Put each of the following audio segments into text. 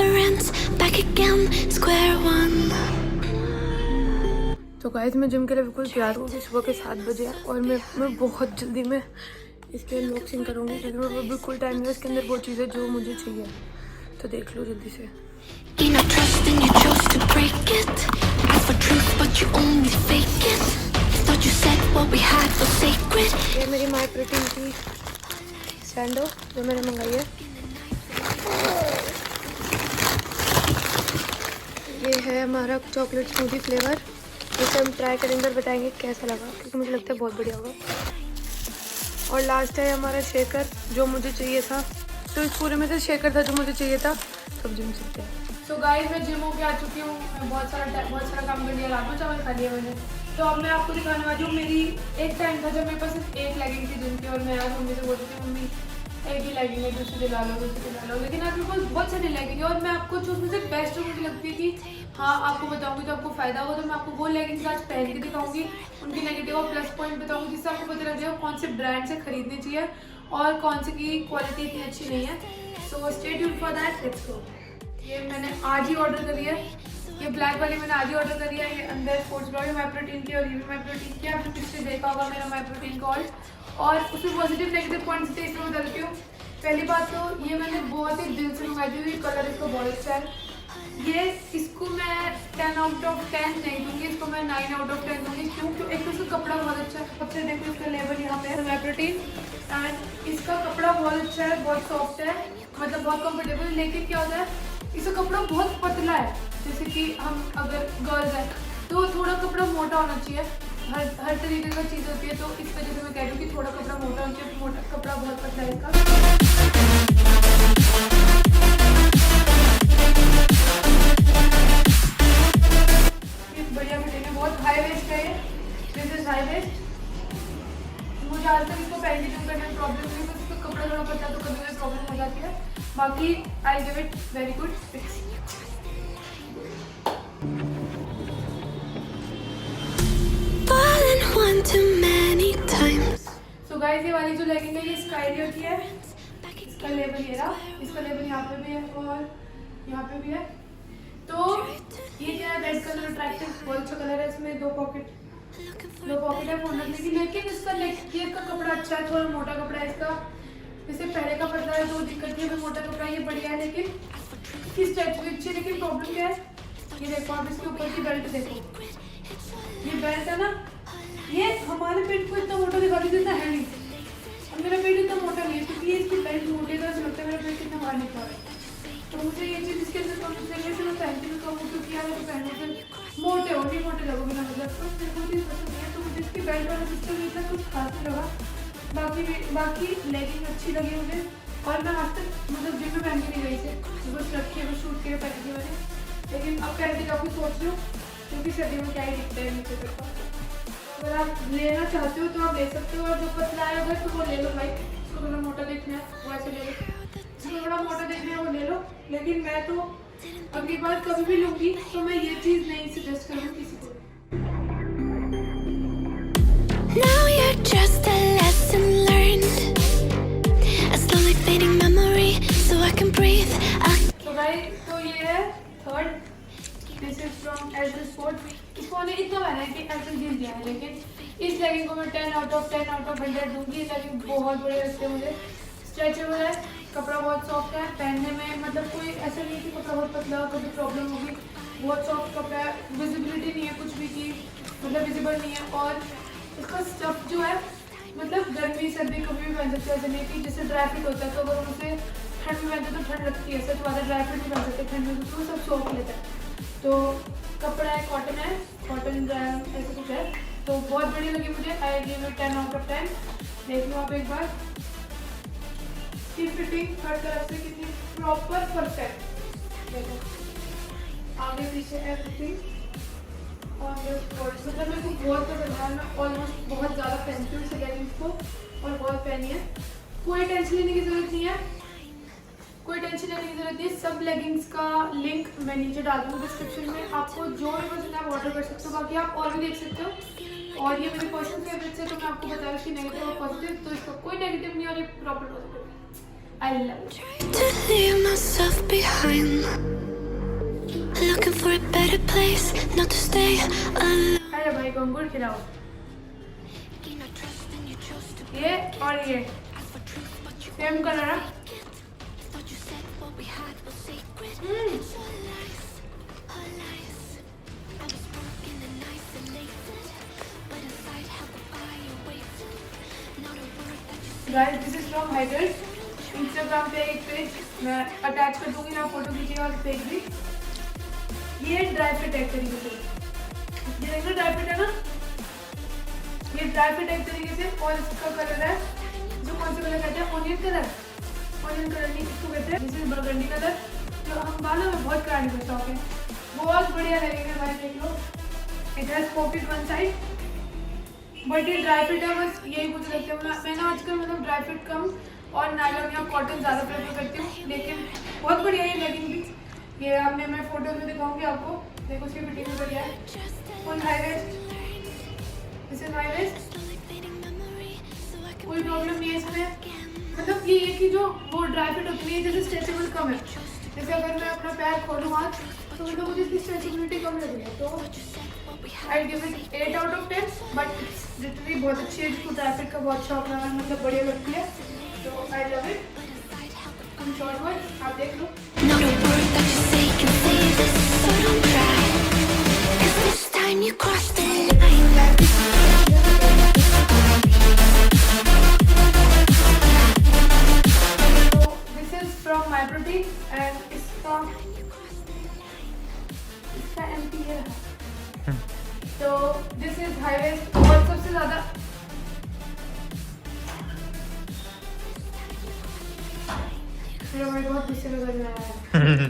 reference, back again, square one. तो guys मैं gym के लिए बिल्कुल तैयार हूँ। सुबह के 7 बजे है और मैं बहुत जल्दी में इसके अनबॉक्सिंग करूँगी क्योंकि मेरे पास बिल्कुल टाइम नहीं है। इसके अंदर वो चीज़ें जो मुझे चाहिए, तो देख लो जल्दी से। You know trust and you chose to break it. Ask for truth but you only fake it. Thought you said what we had was sacred. ये मेरी माय प्रोटीन की सैंडो जो मैंने मंगाई है। ये है हमारा चॉकलेट स्मूदी फ्लेवर, जिसे हम ट्राई करेंगे और बताएंगे कैसा लगा, क्योंकि मुझे लगता है बहुत बढ़िया होगा। और लास्ट है हमारा शेकर जो मुझे चाहिए था। तो इस पूरे में से शेकर था जो मुझे चाहिए था। सब जिम सीखते हैं। सो गाइस मैं जिम होके आ चुकी हूँ। मैं बहुत सारा काम कर लिया। रात में चावल खा लिया मैंने। तो अब मैं आपको दिखाने वाली हूँ। मेरी एक टाइम था जब मेरे पास सिर्फ एक लेगिंग थी जिम की, और मैं आज मम्मी से बोलती थी मम्मी एक ही लेगिंग है, दूसरी दिला लो। लेकिन आज मेरे पास बहुत सारी लेगिंग है और मैं आपको जो मुझे बेस्ट मुझे लगती है कि हाँ आपको बताऊंगी तो आपको फायदा होगा। तो मैं आपको वो लेगिंग्स आज पहन के दिखाऊंगी, उनकी नेगेटिव और प्लस पॉइंट बताऊंगी, जिससे आपको पता लग जाएगा कौन से ब्रांड से खरीदनी चाहिए और कौन से की क्वालिटी इतनी अच्छी नहीं है। So stay tuned for that, let's go. ये मैंने आज ही ऑर्डर करी है। ये ब्लैक वाली मैंने आज ही ऑर्डर करी है। ये अंदर स्पोर्ट्स ब्रा माई प्रोटीन की और ये भी माई प्रोटीन की। आपने पिछले देखा होगा मेरा माई प्रोटीन का और उसमें पॉजिटिव नेगेटिव पॉइंट्स थे, इसमें बता देती हूँ। पहली बात तो ये मैंने बहुत ही दिल से मंगाई थी। कलर इसका बहुत अच्छा है। ये इसको मैं 10 आउट ऑफ 10 नहीं दूंगी, इसको मैं 9 आउट ऑफ 10 दूंगी। क्यों? एक तो इसका कपड़ा बहुत अच्छा है। सबसे देखो इसका लेबल यहाँ पे है माई प्रोटीन, एंड इसका कपड़ा बहुत अच्छा है, बहुत सॉफ्ट है, मतलब बहुत कंफर्टेबल है। लेकिन क्या होता है इसका कपड़ा बहुत पतला है। जैसे कि हम अगर गर्ल्स हैं तो थोड़ा कपड़ा मोटा होना चाहिए। हर तरीके का चीज़ होती है, तो इस वजह से मैं कह रही हूँ कि थोड़ा कपड़ा मोटा होना चाहिए। मोटा कपड़ा बहुत पतला है इसका। बढ़िया फिटिंग है, बहुत हाई वेस्ट है। This is high waist. मुझे आज तक इसको पहन के करने में प्रॉब्लम नहीं, बस इसका कपड़ा थोड़ा पतला तो कभी कभी प्रॉब्लम हो जाती है। बाकी I give it very good fix. Fallen one too many times. So guys ये वाली जो लेगिंग है ये स्काई की है। इसका लेबल ये रहा, इसका लेबल यहाँ पे भी है और यहाँ पे भी है। तो ये क्या है, रेड कलर अट्रैक्टिव बहुत अच्छा कलर है। इसमें दो पॉकेट है फोन रखने की। लेकिन इसका इसका कपड़ा अच्छा है, थोड़ा मोटा कपड़ा है इसका। जैसे पहले का पतला है तो दिक्कत है, मोटा कपड़ा ये बढ़िया है। लेकिन इसकी स्ट्रेच भी अच्छी है। लेकिन प्रॉब्लम क्या है, ये देखो आप इसके ऊपर की बेल्ट देखो। ये बेल्ट है ना, ये हमारे पेट को इतना मोटा दिखा देती है, नहीं। अब मेरा पेट इतना मोटा नहीं है क्योंकि ये इसकी बेल्ट मोटी तरह से लगता है मेरा पेट कितना बाहर निकल रहा है। तो मुझे ये चीज़ इसके अंदर कम चाहिए से मैं पहनती भी कम हूँ, क्योंकि यार मैं पहनूँ फिर मोटे हो नहीं मोटे लगोगे ना, मतलब तो मेरे को चीज़ पसंद नहीं है। तो मुझे इसकी बेल्ट वाला सिस्टम इतना कुछ खास नहीं लगा। बाकी लेगिंग अच्छी लगी मुझे। और मैं आज तक मतलब जिम में पहन के नहीं गई थी, बस रखी है, बस शूट के पहन की मैंने। लेकिन अब पहन के काफ़ी सोच लो, क्योंकि सर्दी में क्या ही दिखता है नीचे तक का। अगर आप लेना चाहते हो तो आप ले सकते हो। और जो पतला है अगर तो वो ले लो भाई, उसको थोड़ा मोटा देखना है वो ऐसे ले लो, जिसको थोड़ा मोटा देखना है वो ले लो। लेकिन मैं तो अगली बार कभी भी लूँगी तो मैं ये चीज़ नहीं सजेस्ट करूँगी किसी को। Now you're just a lesson learned, a slowly fading memory, so I can breathe. तो गाइस तो ये है थर्ड, दिस इज फ्रॉम एल्टल स्पोर्ट। इसको मैंने इतना पहना है कि एल्टल जीत दिया है। लेकिन इस लेगिंग को मैं 10 आउट ऑफ 100 दूंगी। ये लेगिंग बहुत बढ़िया लगती है मुझे। स्ट्रेचेबल है, कपड़ा बहुत सॉफ्ट है, पहनने में मतलब कोई ऐसा नहीं है कि कपड़ा बहुत पतला हो कभी प्रॉब्लम होगी। बहुत सॉफ्ट कपड़ा है, विजिबिलिटी नहीं है कुछ भी की, मतलब विजिबल नहीं है। और इसका स्टफ जो है मतलब गर्मी सर्दी कभी भी पहन सकते हैं। ऐसा नहीं कि जैसे ड्राई फिट होता है तो अगर हम उसे ठंड में पहनते तो ठंड लगती है, ऐसा तो ज़्यादा ड्राई फिट नहीं पहन सकते ठंड में, तो सब सॉफ्ट लेता है। तो कपड़ा है, कॉटन है, कॉटन ऐसा कुछ है। तो बहुत बढ़िया लगी मुझे। I give it 10 out of 10। देख लो आप एक बार इसकी फिटिंग हर तरफ से कितनी प्रॉपर परफेक्ट। देखो आगे पीछे एवरीथिंग ऑन द स्पॉट। मतलब मेरे को बहुत पसंद है। मैं ऑलमोस्ट बहुत ज़्यादा पहनती हूँ इस लेगिंग्स को और बहुत पहनी है। कोई टेंशन लेने की ज़रूरत नहीं है, कोई टेंशन लेने की जरूरत नहीं है। सब लेगिंग्स का लिंक मैं नीचे डाल दूँगी डिस्क्रिप्शन में। आपको जो भी पसंद है आप ऑर्डर कर सकते हो। बाकी आप और भी देख सकते हो। और ये मेरे पर्सनल फेवरेट्स है, तो मैं आपको बता रही थी नेगेटिव और पॉजिटिव। तो इसका कोई नेगेटिव नहीं और ये प्रॉपर पॉजिटिव है। I love To leave myself behind, looking for a better place, not to stay alone. अरे भाई को अंगूर खिलाओ। ये और ये सेम कलर है। Guys this is from hydrate. Instagram पे एक पेज मैं अटैच कर दूंगी ना, फोटो खींचिएगा और पेज भी। ये ड्राई फिट एक तरीके से, ये देखो ड्राई फिट है ना, ये ड्राई फिट एक तरीके से। और इसका कलर है जो कौन सा कलर कहते हैं, ऑनियन कलर। ऑनियन कलर नहीं, इसको कहते हैं दिस इज बर्गंडी कलर, जो हम बालों में बहुत कराने का शौक है। बहुत बढ़िया लगेगा भाई, देख लो। It has pocket one side, but ये ड्राई फिट है। बस यही मुझे लगता है, मैं ना आजकल मतलब ड्राई फिट कम और नायलॉन या कॉटन ज़्यादा प्रेफर करती हूँ, लेकिन बहुत बढ़िया है लेगिंग भी। ये आपने मैं फोटो में दिखाऊंगी आपको, देखो उसकी फिटिंग भी बढ़िया है। Full high waist, this is high waist, कोई प्रॉब्लम नहीं है इसमें। मतलब ये है कि जो वो ड्राई फिट होती है जैसे स्ट्रेचेबल कम है। जैसे अगर मैं अपना पैर खोलूँ हाथ तो मतलब मुझे इसकी स्ट्रेचेबिलिटी कम लग रही है, तो I give it 8 out of 10। But literally बहुत अच्छी है, जिसको ड्राई फिट का बहुत शौक लगा, मतलब बढ़िया लगती है, तो आई लव इट। हम शॉर्ट वर्ड आप देख लो। Not a word that you say can save this, so don't try. 'Cause this time you crossed the line. So this is from My Protein and इसका MP है। तो this is high waist. और सबसे ज़्यादा मेरा भाई बहुत गुस्से में कर रहा है।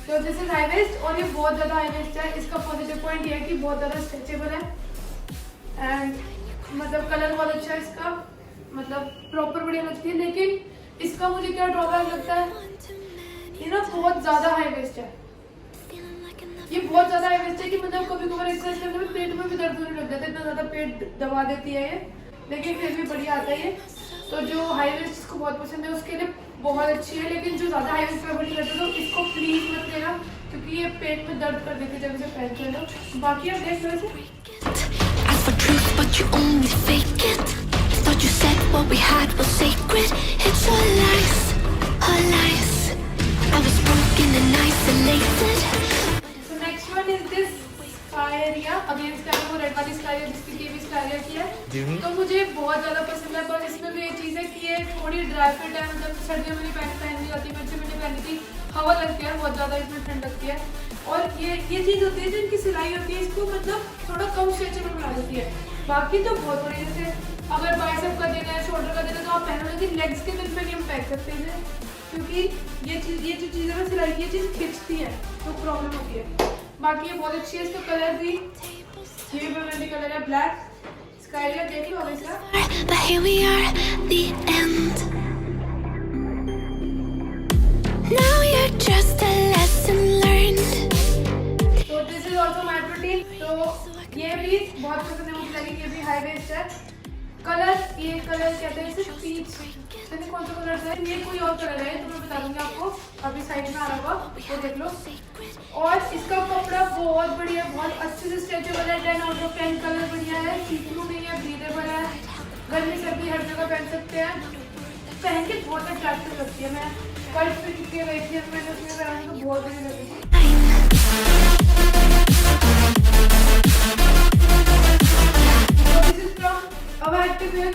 तो दिस इज हाई वेस्ट और ये बहुत ज़्यादा हाई वेस्ट है। इसका पॉजिटिव पॉइंट ये है कि बहुत ज़्यादा स्ट्रेचेबल है एंड मतलब कलर बहुत अच्छा है इसका, मतलब प्रॉपर बढ़िया लगती है। लेकिन इसका मुझे क्या ड्रॉबैक लगता है, ये ना बहुत ज़्यादा हाई वेस्ट है। ये बहुत ज़्यादा हाई वेस्ट है कि मतलब कभी कभार एक्सरसाइज करने में पेट में भी दर्द होने लग जाता है, इतना ज़्यादा पेट दबा देती है ये, लेकिन फिर भी बढ़िया आता है ये। तो जो हाई वेस्ट जिसको बहुत पसंद है उसके लिए बहुत अच्छी है, लेकिन जो ज़्यादा हाई वेस्ट प्रेफर नहीं करते तो इसको प्लीज़ मत लेना, क्योंकि ये पेट में दर्द कर देती है जब इसे पहनते हैं लोग। बाकी आप देख लो इसे। Ask for truth, but you only fake it. Thought you said what we had was sacred. It's all lies, all lies. I was broken and isolated. So next one is this Skyria, again Skyria, वो red वाली स्काइरिया जिसकी TV स्काइरिया की है। तो मुझे बहुत ज़्यादा पसंद है, पर इसमें भी ये चीज़ है कि ये थोड़ी ड्राई फिट है, मतलब सर्दियों में नहीं पहनी जाती, बच्चे में नहीं पहनी थी, हवा लगती है बहुत ज़्यादा, इसमें ठंड लगती है। और ये चीज़ होती है जो इनकी सिलाई होती है, इसको मतलब थोड़ा कम स्ट्रेचेबल बना देती है। बाकी तो बहुत बड़ी, जैसे अगर बाइसेप का देना है, शोल्डर का देना है तो आप पहनो, लेकिन लेग्स के दिन पे नहीं हम पहन सकते हैं, क्योंकि ये जो चीज़ है ना सिलाई की, ये चीज़ खिंचती है तो प्रॉब्लम होती है। बाकी ये बहुत अच्छी है, इसका कलर भी ये भी बर्गंडी कलर है, ब्लैक। स्काइरिया देख लो अब इसका। But here we are, the end. Now you're just a lesson learned. तो this is also my protein. तो ये भी बहुत पसंद है मुझे, लगी ये भी हाई वेस्ट है। कलर, ये कलर कहते हैं इसे पीच, पता कौन सा कलर है, ये कोई और कलर है तो मैं बता दूंगी आपको, अभी साइड में आ रहा होगा वो देख लो। और इसका कपड़ा बहुत बढ़िया, बहुत अच्छे से स्ट्रेचेबल है, 10 आउट ऑफ 10। कलर बढ़िया है, सी-थ्रू नहीं है, ब्रीदेबल है, गर्मी सर्दी हर जगह पहन सकते हैं, पहन के बहुत अट्रैक्टिव लगती है। मैं कल पे चुकी गई थी, मैंने उसमें पहना तो बहुत बढ़िया लगी थी। This is from our active wear.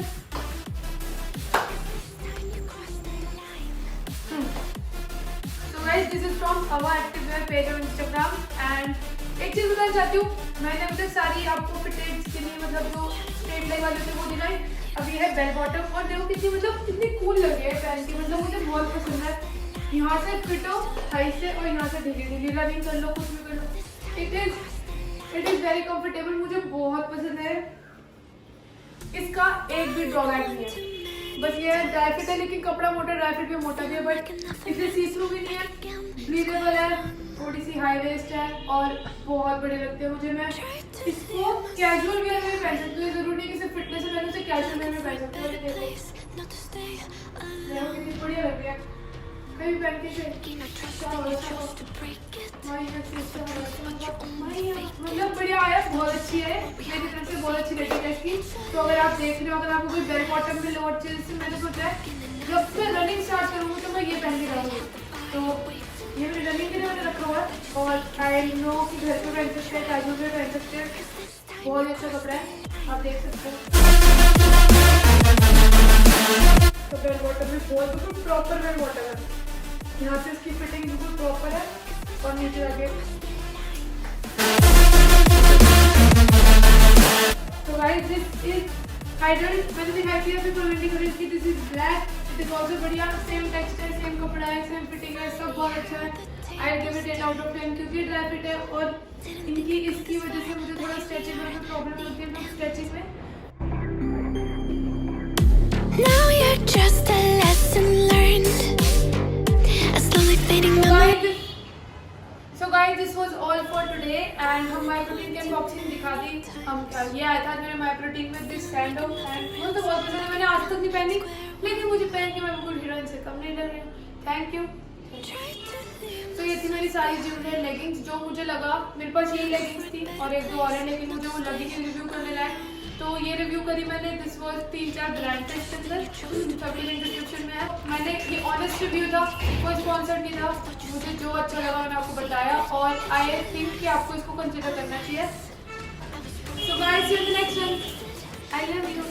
Guys, this is from our activewear page on Instagram and एक चीज बताना चाहती हूँ, मैंने अभी तक सारी आपको फिटेड स्किनी मतलब जो स्ट्रेट लेग वाले थे वो दिखाई। अब ये है बेल बॉटम और देखो कितनी मतलब कितनी कूल लग रही है पहन के, मतलब मुझे बहुत पसंद है। यहाँ से फिट हो हाई से और यहाँ से ढीली ढीली रनिंग कर लो, कुछ भी कर लो, इट इज वेरी कंफर्टेबल, मुझे बहुत पसंद है। इसका एक भी ड्रॉबैक नहीं है, बस ये ड्राई फिट है, लेकिन कपड़ा मोटा, ड्राई फिट भी मोटा भी है, बट इसलिए सी थ्रू भी नहीं है, ब्रीदेबल है, थोड़ी सी हाई वेस्ट है और बहुत बड़ी लगती है मुझे। मैं इसको कैजुअल वेयर में पहन सकती हूँ, जरूरी नहीं कि सिर्फ फिटनेस है, मैंने उसे कैजुअल वेयर में पहन सकती हूँ। देखो कितनी बढ़िया लग रही है। भी पहन के से I trust and you chose to break it. मतलब बढ़िया है, बहुत अच्छी है, मेरी तरफ से बहुत अच्छी रेटिंग है इसकी। तो अगर आप देख रहे हो, अगर आपको कोई बेल बॉटम में लोअर चीज, मैंने सोचा है जब मैं रनिंग स्टार्ट करूँगी तो मैं ये पहन के जाऊँगी। तो ये मेरी रनिंग के लिए मैंने रखा हुआ है और आई नो कि घर पे पहन सकते हैं, कैजुअल पे पहन सकते हैं, बहुत ही अच्छा कपड़ा है, आप देख सकते हो। तो बेल बॉटम में बहुत बिल्कुल प्रॉपर बेल बॉटम है, यहाँ से इसकी फिटिंग बिल्कुल प्रॉपर है और नीचे जाके। तो गाइस दिस इज आइडल, मैंने दिखाई थी अभी क्वालिटी खरीद की, this is black, it is also बढ़िया, सेम टेक्सचर, सेम कपड़ा है, सेम फिटिंग है, सब बहुत अच्छा है। I give it 10 out of 10 क्योंकि ड्राई फिट है और इनकी इसकी वजह से मुझे थोड़ा स्ट्रेचिंग में प्रॉब्लम होती है, स्ट्रेचिंग में। Now you're just a lesson learned. A slowly fading memory. So guys, this was all for today and हम माय प्रोटीन की अनबॉक्सिंग दिखा दी। हम ये आया था मेरे माय प्रोटीन में दिस सैंडो एंड मुझे तो बहुत पसंद है, मैंने आज तक नहीं पहनी, लेकिन मुझे पहन के मैं बिल्कुल हीरोइन से कम नहीं लग रही। Thank you. तो ये थी मेरी सारी ज्वेलरी लेगिंग्स, जो मुझे लगा, मेरे पास यही लेगिंग्स थी और एक दो और है, लेकिन मुझे वो लगी थी रिव्यू करने लायक, तो ये रिव्यू करी मैंने। दिस वाज 3-4 ब्रांड थे इसके अंदर, सभी लिंक डिस्क्रिप्शन में है। मैंने ये ऑनेस्ट रिव्यू था, कोई स्पॉन्सर नहीं था, मुझे जो अच्छा लगा मैंने आपको बताया और आई थिंक कि आपको इसको कंसिडर करना चाहिए। So guys, see you in the next one, I love you.